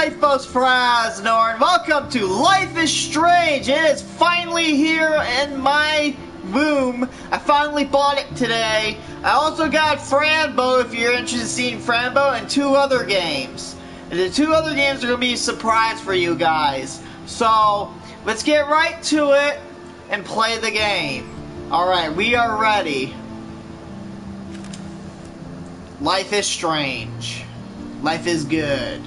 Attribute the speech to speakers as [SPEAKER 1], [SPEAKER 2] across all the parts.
[SPEAKER 1] Xiphos, Fraznoir, and welcome to Life is Strange. It is finally here in my room. I finally bought it today. I also got Frambo, if you're interested in seeing Frambo, and 2 other games. And the 2 other games are going to be a surprise for you guys. So, let's get right to it and play the game. Alright, we are ready. Life is strange. Life is good.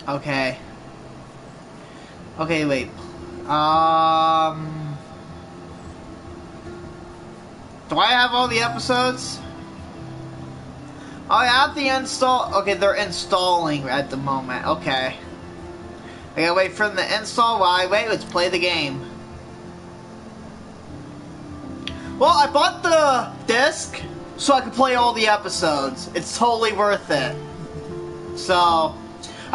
[SPEAKER 1] Okay. Okay, wait. Do I have all the episodes? Oh, I have the install. Okay, they're installing at the moment. Okay. I gotta wait for them to install. While I wait, let's play the game. Well, I bought the disc so I could play all the episodes. It's totally worth it. So,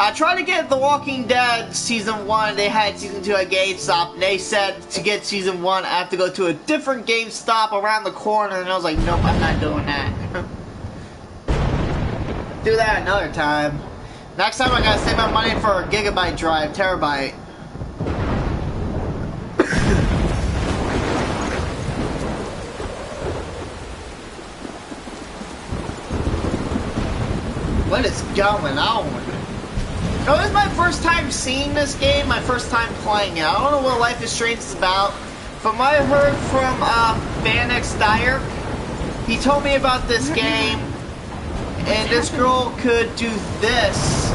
[SPEAKER 1] I tried to get The Walking Dead Season 1. They had Season 2 at GameStop. And they said to get Season 1, I have to go to a different GameStop around the corner. And I was like, nope, I'm not doing that. Do that another time. Next time I gotta save my money for a gigabyte drive, terabyte. What is going on? No, this is my first time seeing this game, my first time playing it. I don't know what Life is Strange is about. From what I heard from Vanix Dyer, he told me about this game, and this girl could do this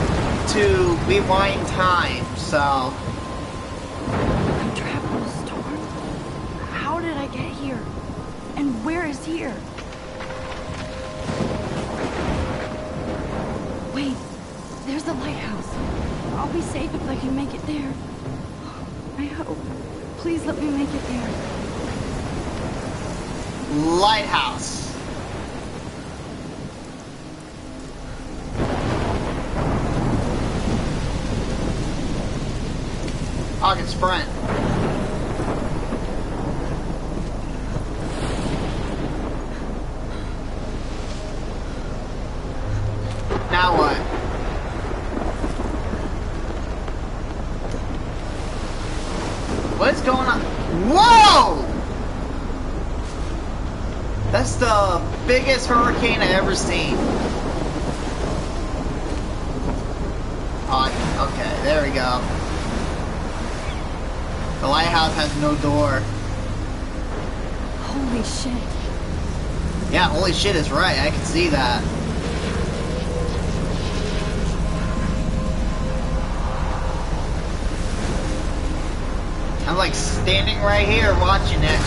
[SPEAKER 1] to rewind time, so.
[SPEAKER 2] I'm trapped in a storm. How did I get here? And where is here? Wait, there's the lighthouse. I'll be safe if I can make it there. I hope. Please let me make it there.
[SPEAKER 1] Lighthouse. I can sprint. Now what? What's going on? Whoa! That's the biggest hurricane I ever seen. Oh, okay, there we go. The lighthouse has no door.
[SPEAKER 2] Holy shit.
[SPEAKER 1] Yeah, holy shit is right. I can see that. I'm like standing right here watching it.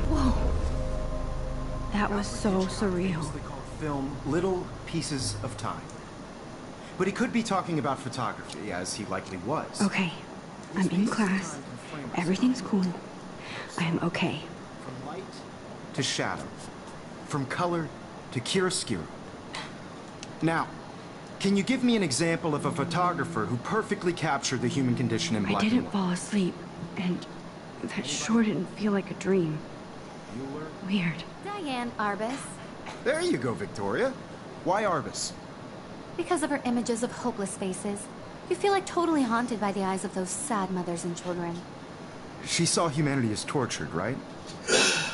[SPEAKER 2] Whoa. That was so surreal.
[SPEAKER 3] They call film little pieces of time. But he could be talking about photography, as he likely was.
[SPEAKER 2] Okay, I'm in class. Everything's cool. I am okay.
[SPEAKER 3] From light to shadow. From color to chiaroscuro. Now, can you give me an example of a photographer who perfectly captured the human condition in black and white?
[SPEAKER 2] I didn't fall asleep, and that sure didn't feel like a dream. Weird.
[SPEAKER 4] Diane Arbus.
[SPEAKER 3] There you go, Victoria. Why Arbus?
[SPEAKER 4] Because of her images of hopeless faces, you feel like totally haunted by the eyes of those sad mothers and children.
[SPEAKER 3] She saw humanity as tortured, right?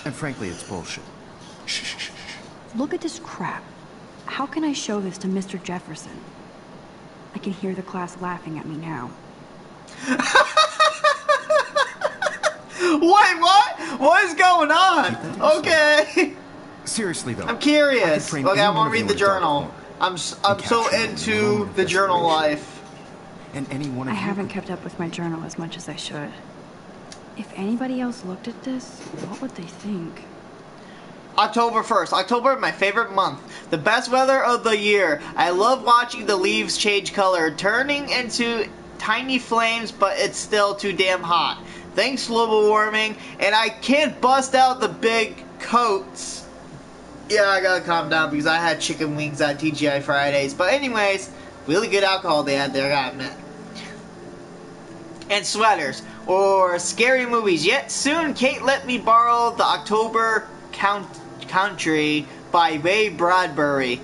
[SPEAKER 3] And frankly, it's bullshit. Shh, shh, shh.
[SPEAKER 2] Look at this crap. How can I show this to Mr. Jefferson? I can hear the class laughing at me now.
[SPEAKER 1] Wait, what? What is going on? Okay.
[SPEAKER 3] Seriously, though.
[SPEAKER 1] I'm curious.
[SPEAKER 3] Okay,
[SPEAKER 1] I want to read the journal. I'm so into the journal life.
[SPEAKER 3] And any one of
[SPEAKER 2] I
[SPEAKER 3] you
[SPEAKER 2] haven't kept up with my journal as much as I should. If anybody else looked at this, what would they think?
[SPEAKER 1] October 1st. October is my favorite month. The best weather of the year. I love watching the leaves change color, turning into tiny flames, but it's still too damn hot. Thanks global warming, and I can't bust out the big coats. Yeah, I gotta calm down because I had chicken wings at TGI Fridays. But anyways, really good alcohol they had there, I gotta admit. And sweaters. or scary movies. Yet soon, Kate let me borrow The October Country by Ray Bradbury.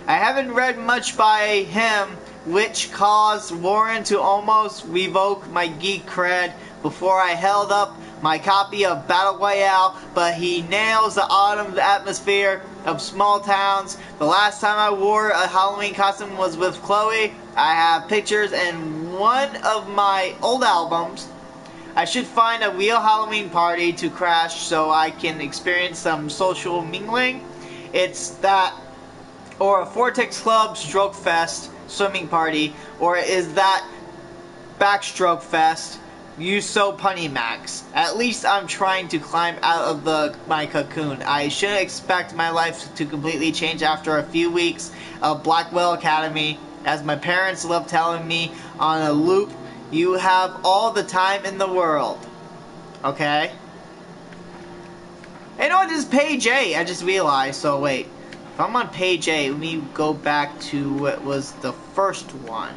[SPEAKER 1] I haven't read much by him, which caused Warren to almost revoke my geek cred before I held up my copy of Battle Royale, but he nails the autumn atmosphere of small towns. The last time I wore a Halloween costume was with Chloe. I have pictures in one of my old albums. I should find a real Halloween party to crash so I can experience some social mingling. It's that, or a Vortex Club Stroke Fest swimming party, or is that Backstroke Fest? You so punny Max. At least I'm trying to climb out of my cocoon. I shouldn't expect my life to completely change after a few weeks of Blackwell Academy. As my parents love telling me on a loop, you have all the time in the world. Okay? Hey, no, this is page 8. I just realized. So wait, if I'm on page 8, let me go back to what was the first one.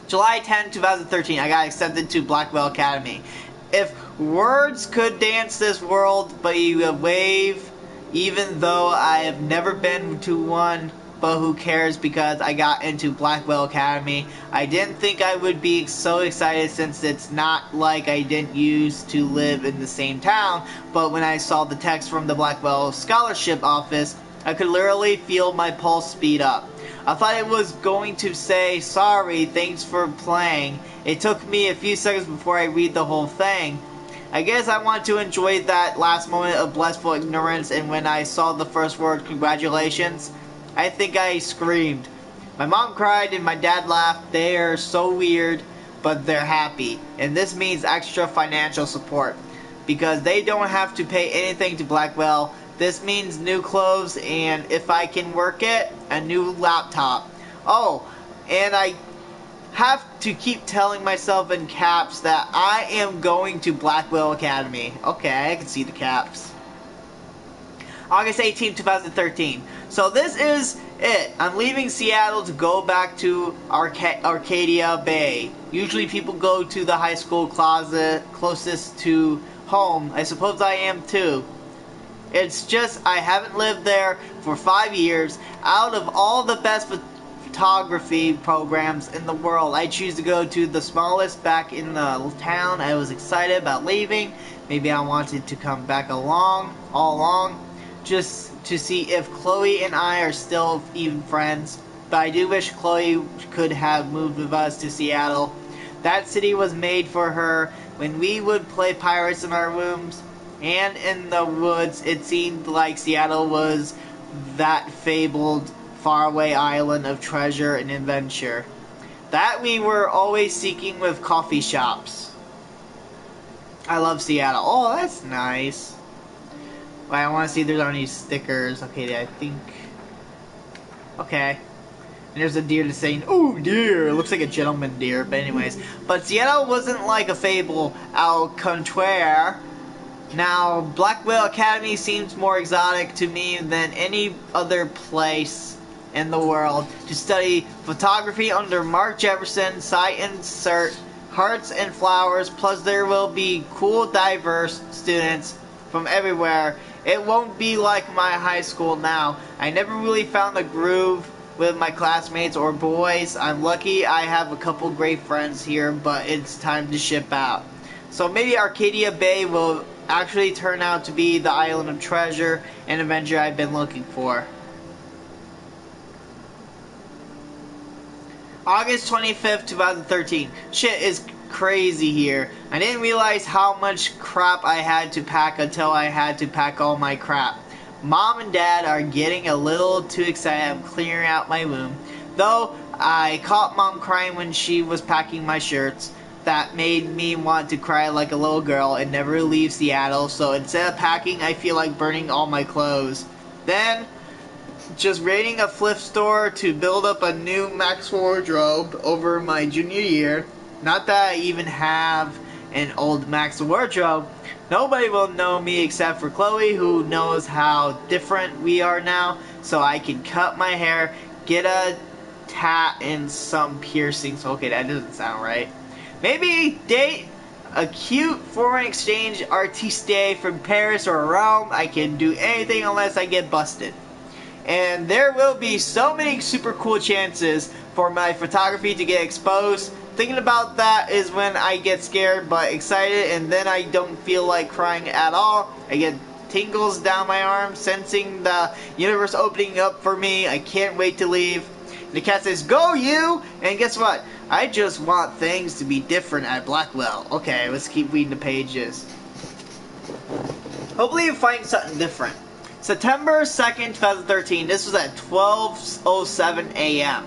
[SPEAKER 1] July 10, 2013, I got accepted to Blackwell Academy. If words could dance this world, but you wave, even though I have never been to one, but who cares because I got into Blackwell Academy. I didn't think I would be so excited since it's not like I didn't used to live in the same town, but when I saw the text from the Blackwell Scholarship Office, I could literally feel my pulse speed up. I thought it was going to say, sorry, thanks for playing. It took me a few seconds before I read the whole thing. I guess I want to enjoy that last moment of blissful ignorance, and when I saw the first word, congratulations, I think I screamed. My mom cried and my dad laughed. They are so weird, but they're happy. And this means extra financial support, because they don't have to pay anything to Blackwell. This means new clothes, and if I can work it, a new laptop. Oh, and I have to keep telling myself in caps that I am going to Blackwell Academy. Okay, I can see the caps. August 18, 2013. So this is it. I'm leaving Seattle to go back to Arcadia Bay. Usually people go to the high school closet closest to home. I suppose I am too. It's just I haven't lived there for 5 years. Out of all the best photography programs in the world, I choose to go to the smallest back in the town. I was excited about leaving. Maybe I wanted to come back all along, just to see if Chloe and I are still even friends. But I do wish Chloe could have moved with us to Seattle. That city was made for her. When we would play pirates in our rooms and in the woods, it seemed like Seattle was that fabled faraway island of treasure and adventure that we were always seeking with coffee shops. I love Seattle. Oh, that's nice. Wait, I want to see if there's any stickers. Okay, I think... Okay. And there's a deer that's saying, "Ooh, deer!" It looks like a gentleman deer, but anyways. But Seattle wasn't like a fable au contraire. Now, Blackwell Academy seems more exotic to me than any other place in the world. To study photography under Mark Jefferson, site insert, hearts and flowers, plus there will be cool, diverse students from everywhere. It won't be like my high school now. I never really found the groove with my classmates or boys. I'm lucky I have a couple great friends here, but it's time to ship out. So maybe Arcadia Bay will actually turn out to be the island of treasure and adventure I've been looking for. August 25th, 2013. Shit is crazy here. I didn't realize how much crap I had to pack until I had to pack all my crap. Mom and Dad are getting a little too excited. I'm clearing out my room. Though I caught Mom crying when she was packing my shirts. That made me want to cry like a little girl and never leave Seattle. So instead of packing, I feel like burning all my clothes. Then, just raiding a thrift store to build up a new Max wardrobe over my junior year. Not that I even have an old Max wardrobe. Nobody will know me except for Chloe, who knows how different we are now. So I can cut my hair, get a tat and some piercings. Okay, that doesn't sound right. Maybe date a cute foreign exchange artiste from Paris or Rome. I can do anything unless I get busted. And there will be so many super cool chances for my photography to get exposed. Thinking about that is when I get scared but excited, and then I don't feel like crying at all. I get tingles down my arm, sensing the universe opening up for me. I can't wait to leave. And the cat says, "Go you!" And guess what? I just want things to be different at Blackwell. Okay, let's keep reading the pages. Hopefully you find something different. September 2nd, 2013. This was at 12:07 a.m.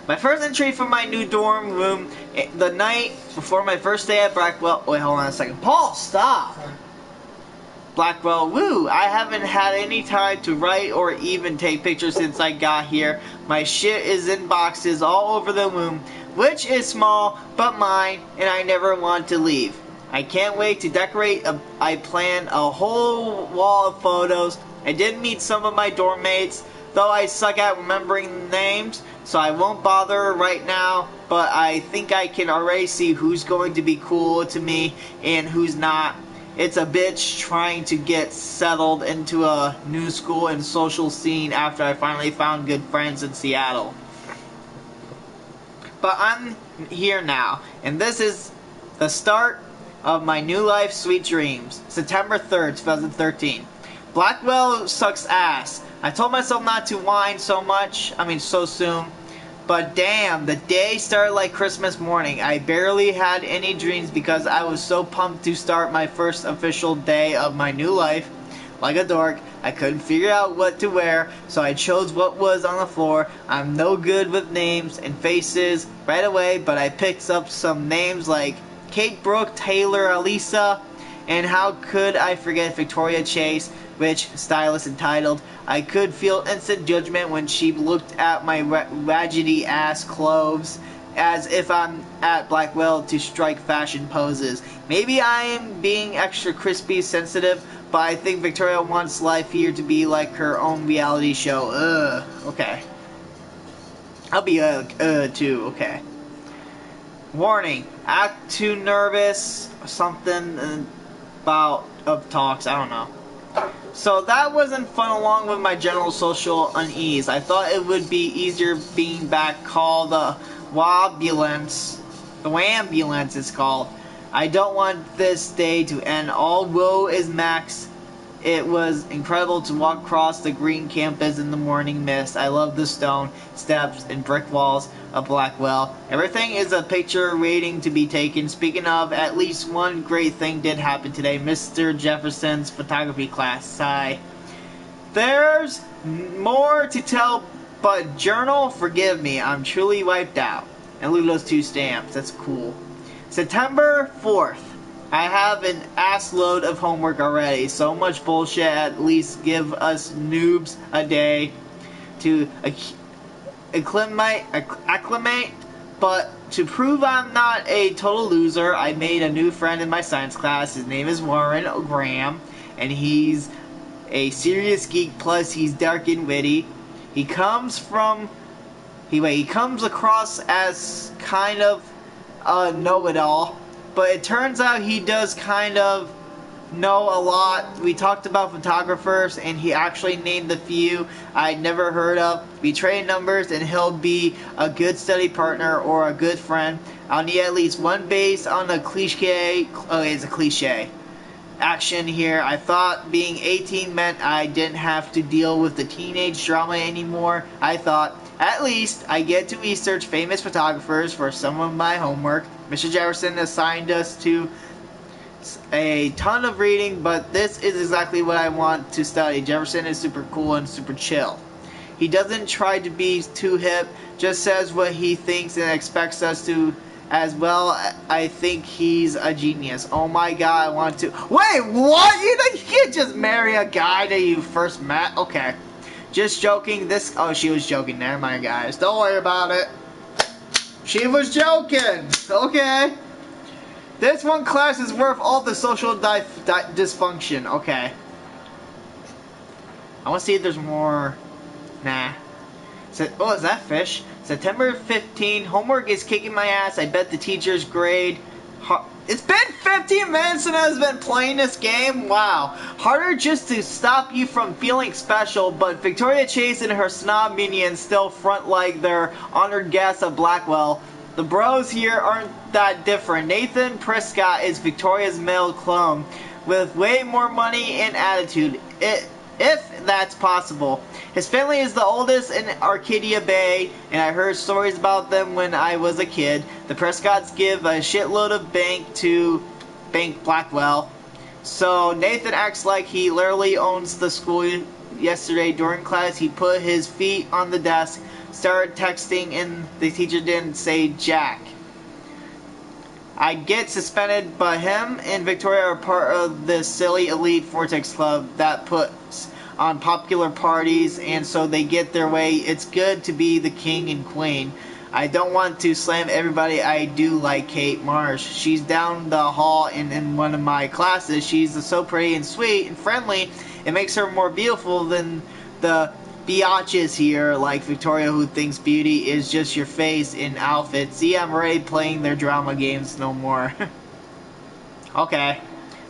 [SPEAKER 1] My first entry from my new dorm room the night before my first day at Blackwell. Wait, hold on a second. Paul, stop! Blackwell, woo! I haven't had any time to write or even take pictures since I got here. My shit is in boxes all over the room, which is small but mine, and I never want to leave. I can't wait to decorate. I plan a whole wall of photos. I did meet some of my dorm mates, though I suck at remembering names, so I won't bother right now, but I think I can already see who's going to be cool to me and who's not. It's a bitch trying to get settled into a new school and social scene after I finally found good friends in Seattle. But I'm here now, and this is the start of my new life, sweet dreams. September 3rd, 2013. Blackwell sucks ass. I told myself not to whine so soon. But damn, the day started like Christmas morning. I barely had any dreams because I was so pumped to start my first official day of my new life. Like a dork, I couldn't figure out what to wear, so I chose what was on the floor. I'm no good with names and faces right away, but I picked up some names like Kate Brooke, Taylor, Elisa, and how could I forget Victoria Chase, which stylist entitled, I could feel instant judgment when she looked at my raggedy ass clothes as if I'm at Blackwell to strike fashion poses. Maybe I am being extra crispy sensitive, but I think Victoria wants life here to be like her own reality show. Okay. I'll be too, okay. Warning, act too nervous, something about of talks, I don't know. So that wasn't fun along with my general social unease. I thought it would be easier being back called the Wambulance. The Wambulance is called. I don't want this day to end. All woe is max. It was incredible to walk across the green campus in the morning mist. I love the stone steps and brick walls of Blackwell. Everything is a picture waiting to be taken. Speaking of, at least one great thing did happen today. Mr. Jefferson's photography class. Sigh. There's more to tell, but journal, forgive me. I'm truly wiped out. And look at those two stamps. That's cool. September 4th. I have an ass load of homework already. So much bullshit. At least give us noobs a day to acclimate. But to prove I'm not a total loser, I made a new friend in my science class. His name is Warren Graham, and he's a serious geek. Plus, he's dark and witty. He comes across as kind of a know-it-all. But it turns out he does kind of know a lot. We talked about photographers, and he actually named a few I'd never heard of. We trade numbers, and he'll be a good study partner or a good friend. I'll need at least one base on a cliche. Oh, it's a cliche. Action here. I thought being 18 meant I didn't have to deal with the teenage drama anymore. I thought, at least I get to research famous photographers for some of my homework. Mr. Jefferson assigned us to a ton of reading, but this is exactly what I want to study. Jefferson is super cool and super chill. He doesn't try to be too hip, just says what he thinks and expects us to as well. I think he's a genius. Oh my god, I want to... Wait, what? You can't just marry a guy that you first met? Okay. Just joking. Oh, she was joking. Never mind, guys. Don't worry about it. She was joking. Okay. This one class is worth all the social dysfunction. Okay. I want to see if there's more. Nah. Oh, is that fish? September 15, homework is kicking my ass. I bet the teacher's grade. It's been 15 minutes and I've been playing this game. Wow. Harder just to stop you from feeling special, but Victoria Chase and her snob minions still front like they're honored guests of Blackwell. The bros here aren't that different. Nathan Prescott is Victoria's male clone, with way more money and attitude, if that's possible. His family is the oldest in Arcadia Bay, and I heard stories about them when I was a kid. The Prescotts give a shitload of bank to Bank Blackwell. So Nathan acts like he literally owns the school. Yesterday during class, he put his feet on the desk, started texting, and the teacher didn't say jack. I'd get suspended, but him and Victoria are part of this silly elite Vortex Club that puts on popular parties, and so they get their way. It's good to be the king and queen. I don't want to slam everybody. I do like Kate Marsh. She's down the hall and in one of my classes. She's so pretty and sweet and friendly. It makes her more beautiful than the biatches here like Victoria, who thinks beauty is just your face and outfit. See, I'm already playing their drama games no more. Okay,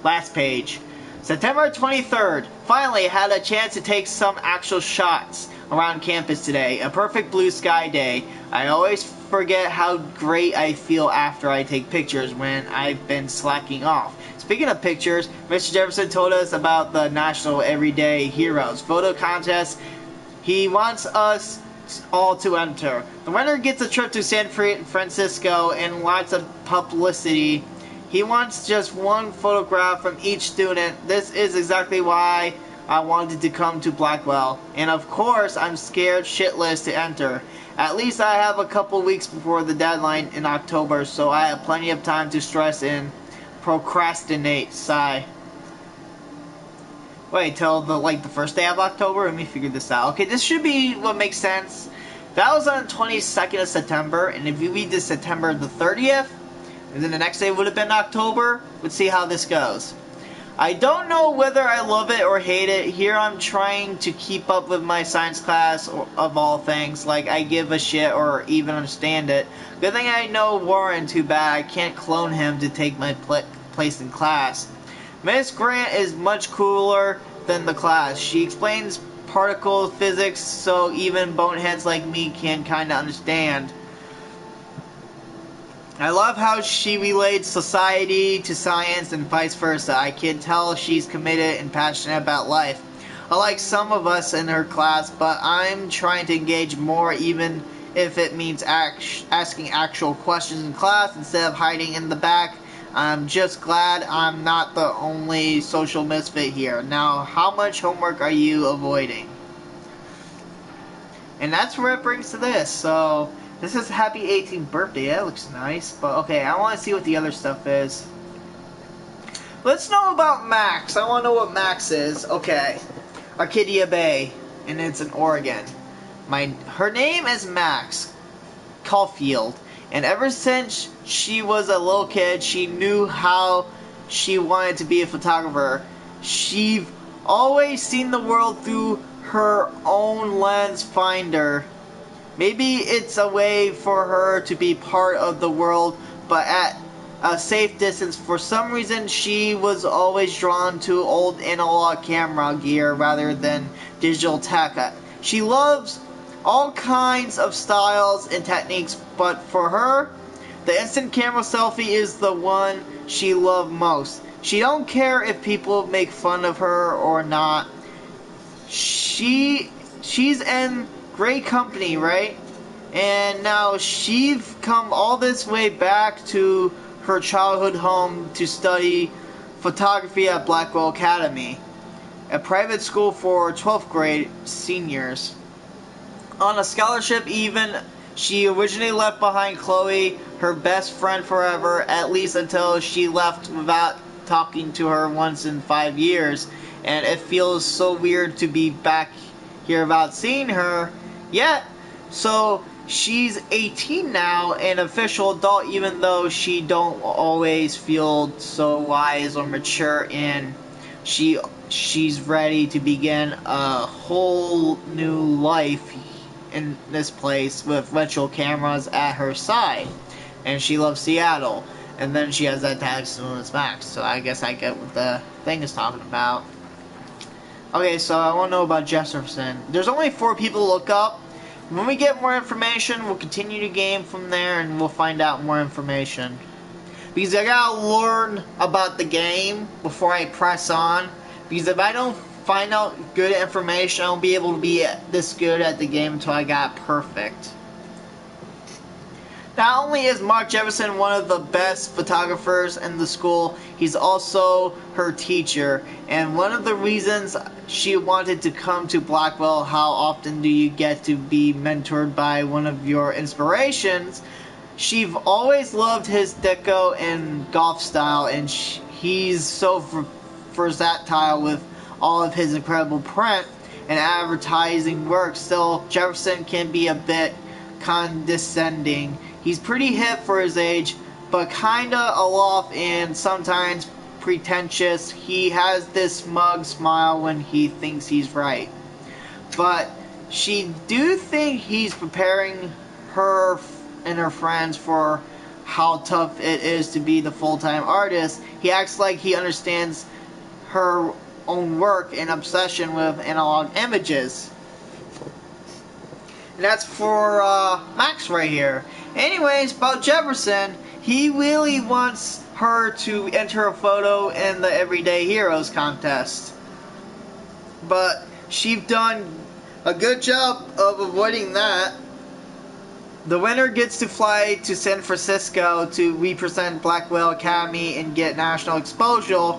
[SPEAKER 1] last page. September 23rd. Finally had a chance to take some actual shots around campus today. A perfect blue sky day. I always forget how great I feel after I take pictures when I've been slacking off. Speaking of pictures, Mr. Jefferson told us about the National Everyday Heroes photo contest. He wants us all to enter. The winner gets a trip to San Francisco and lots of publicity. He wants just one photograph from each student. This is exactly why I wanted to come to Blackwell. And of course, I'm scared shitless to enter. At least I have a couple weeks before the deadline in October, so I have plenty of time to stress and procrastinate. Sigh. Wait, till the first day of October? Let me figure this out. Okay, this should be what makes sense. That was on the 22nd of September, and if you read this September the 30th, and then the next day would have been October, let's see how this goes. I don't know whether I love it or hate it. Here I'm trying to keep up with my science class, of all things, like I give a shit or even understand it. Good thing I know Warren, too bad I can't clone him to take my place in class. Miss Grant is much cooler than the class. She explains particle physics so even boneheads like me can kinda understand. I love how she relates society to science and vice versa. I can tell she's committed and passionate about life. Unlike some of us in her class, but I'm trying to engage more, even if it means asking actual questions in class instead of hiding in the back. I'm just glad I'm not the only social misfit here. Now, how much homework are you avoiding? And that's where it brings to this. So, this is happy 18th birthday. That looks nice. But, okay, I want to see what the other stuff is. Let's know about Max. I want to know what Max is. Okay. Arcadia Bay. And it's in Oregon. Her name is Max Caulfield. And ever since she was a little kid, she knew how she wanted to be a photographer. She's always seen the world through her own lens finder. Maybe it's a way for her to be part of the world, but at a safe distance. For some reason, she was always drawn to old analog camera gear rather than digital tech. She loves all kinds of styles and techniques, but for her, the instant camera selfie is the one she loved most. She don't care if people make fun of her or not. She's in great company, right? And now she's come all this way back to her childhood home to study photography at Blackwell Academy, a private school for 12th grade seniors. On a scholarship even, she originally left behind Chloe, her best friend forever, at least until she left without talking to her once in 5 years. And it feels so weird to be back here without seeing her yet. So she's 18 now, an official adult, even though she don't always feel so wise or mature, and she's ready to begin a whole new life in this place with virtual cameras at her side. And she loves Seattle. And then she has that tag soon as Max. So I guess I get what the thing is talking about. Okay, so I want to know about Jefferson. There's only 4 people to look up. When we get more information, we'll continue the game from there and we'll find out more information. Because I gotta learn about the game before I press on. Because if I don't find out good information, I won't be able to be this good at the game until I got perfect. Not only is Mark Jefferson one of the best photographers in the school, he's also her teacher. And one of the reasons she wanted to come to Blackwell, how often do you get to be mentored by one of your inspirations? She's always loved his deco and golf style, and he's so versatile with all of his incredible print and advertising work. Still, Jefferson can be a bit condescending. He's pretty hip for his age, but kinda aloft and sometimes pretentious. He has this smug smile when he thinks he's right. But she do think he's preparing her and her friends for how tough it is to be the full-time artist. He acts like he understands her own work and obsession with analog images. And that's for Max right here. Anyways, about Jefferson, he really wants her to enter a photo in the Everyday Heroes contest. But she's done a good job of avoiding that. The winner gets to fly to San Francisco to represent Blackwell Academy and get national exposure.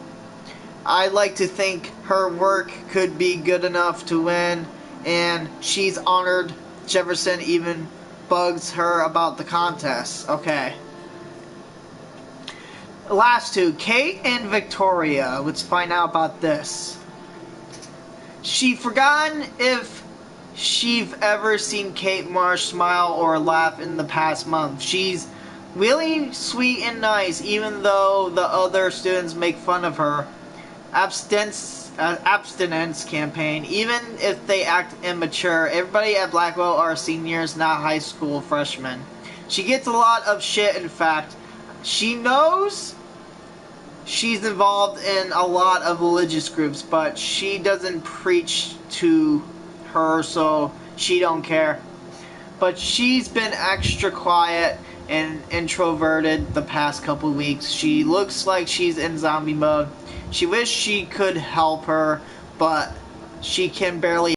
[SPEAKER 1] I like to think her work could be good enough to win, and she's honored. Jefferson even bugs her about the contest. Okay. Last 2, Kate and Victoria. Let's find out about this. She's forgotten if she's ever seen Kate Marsh smile or laugh in the past month. She's really sweet and nice, even though the other students make fun of her. Abstinence campaign. Even if they act immature, everybody at Blackwell are seniors, not high school freshmen. She gets a lot of shit, in fact. She knows she's involved in a lot of religious groups, but she doesn't preach to her, so she don't care. But she's been extra quiet and introverted the past couple weeks. She looks like she's in zombie mode. She wishes she could help her, but she can barely